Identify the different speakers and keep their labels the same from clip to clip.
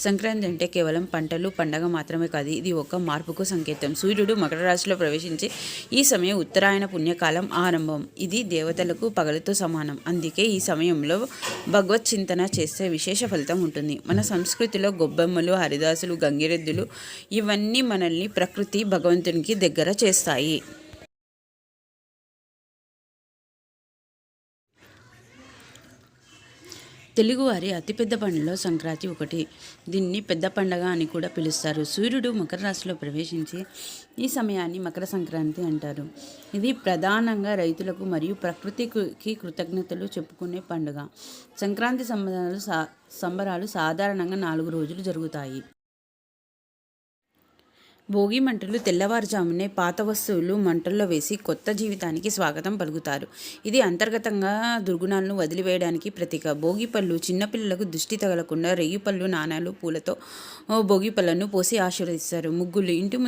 Speaker 1: సంక్రాంతి అంటే కేవలం పంటలు పండగ మాత్రమే కాదు, ఇది ఒక మార్పుకు సంకేతం. సూర్యుడు మకర రాశిలో ప్రవేశించి ఈ సమయం ఉత్తరాయణ పుణ్యకాలం ఆరంభం. ఇది దేవతలకు పగలతో సమానం. అందుకే ఈ సమయంలో భగవత్ చింతన చేస్తే విశేష ఫలితం ఉంటుంది. మన సంస్కృతిలో గొబ్బెమ్మలు, హరిదాసులు, గంగిరెద్దులు ఇవన్నీ మనల్ని ప్రకృతి భగవంతునికి దగ్గర చేస్తాయి. తెలుగువారి అతిపెద్ద పండుగలో సంక్రాంతి ఒకటి. దీన్ని పెద్ద పండగ అని కూడా పిలుస్తారు. సూర్యుడు మకర రాశిలో ప్రవేశించి ఈ సమయాన్ని మకర సంక్రాంతి అంటారు. ఇది ప్రధానంగా రైతులకు మరియు ప్రకృతికి కృతజ్ఞతలు చెప్పుకునే పండుగ. సంక్రాంతి సంబరాలు సాధారణంగా 4 రోజులు జరుగుతాయి. భోగి మంటలు తెల్లవారుజామునే పాత వస్తువులు మంటల్లో వేసి కొత్త జీవితానికి స్వాగతం పలుకుతారు. ఇది అంతర్గతంగా దుర్గుణాలను వదిలివేయడానికి ప్రతీక. భోగి పళ్ళు చిన్నపిల్లలకు దిష్టి తగలకుండా రేగిపళ్ళు, నాణాలు, పూలతో భోగి పళ్ళను పోసి ఆశీర్వదిస్తారు. ముగ్గులు ఇంటి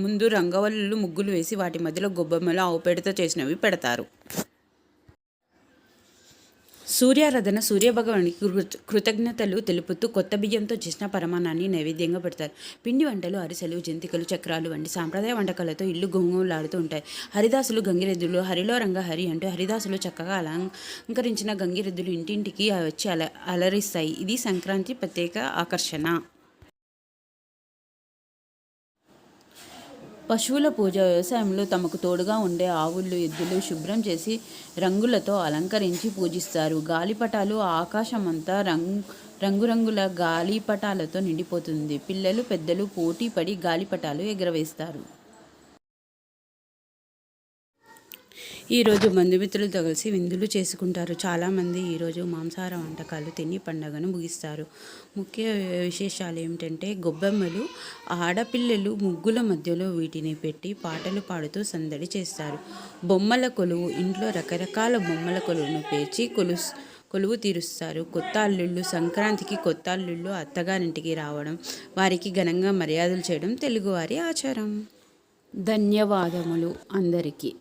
Speaker 1: ముందు రంగవల్లులు ముగ్గులు వేసి వాటి మధ్యలో గొబ్బెమ్మలు, ఆవు పేడతో చేసినవి పెడతారు. సూర్యారాధన సూర్యభగవానికి కృతజ్ఞతలు తెలుపుతూ కొత్త బియ్యంతో చేసిన పరమాన్నాన్ని నైవేద్యంగా పెడతారు. పిండి వంటలు, అరిసెలు, జంతికలు, చక్రాలు వంటి సాంప్రదాయ వంటకాలతో ఇల్లు గుంగులాడుతూ ఉంటాయి. హరిదాసులు, గంగిరెద్దులు హరిలో రంగ హరి అంటూ హరిదాసులు చక్కగా అలంకరించిన గంగిరెద్దులు ఇంటింటికి వచ్చి అలరిస్తాయి. ఇది సంక్రాంతి ప్రత్యేక ఆకర్షణ. పశువుల పూజ. వ్యవసాయంలో తమకు తోడుగా ఉండే ఆవులు, ఎద్దులు శుభ్రం చేసి రంగులతో అలంకరించి పూజిస్తారు. గాలిపటాలు. ఆకాశమంతా రంగురంగుల గాలిపటాలతో నిండిపోతుంది. పిల్లలు, పెద్దలు పోటీ పడి గాలిపటాలు ఎగరవేస్తారు. ఈరోజు బంధుమిత్రులతో కలిసి విందులు చేసుకుంటారు. చాలామంది ఈరోజు మాంసాహార వంటకాలు తిని పండుగను ముగిస్తారు. ముఖ్య విశేషాలు ఏమిటంటే గొబ్బెమ్మలు. ఆడపిల్లలు ముగ్గుల మధ్యలో వీటిని పెట్టి పాటలు పాడుతూ సందడి చేస్తారు. బొమ్మల కొలువు. ఇంట్లో రకరకాల బొమ్మల కొలువును పేర్చి కొలువు తీరుస్తారు. కొత్త అల్లుళ్ళు. సంక్రాంతికి కొత్త అల్లుళ్ళు అత్తగారింటికి రావడం, వారికి ఘనంగా మర్యాదలు చేయడం తెలుగువారి ఆచారం. ధన్యవాదములు అందరికీ.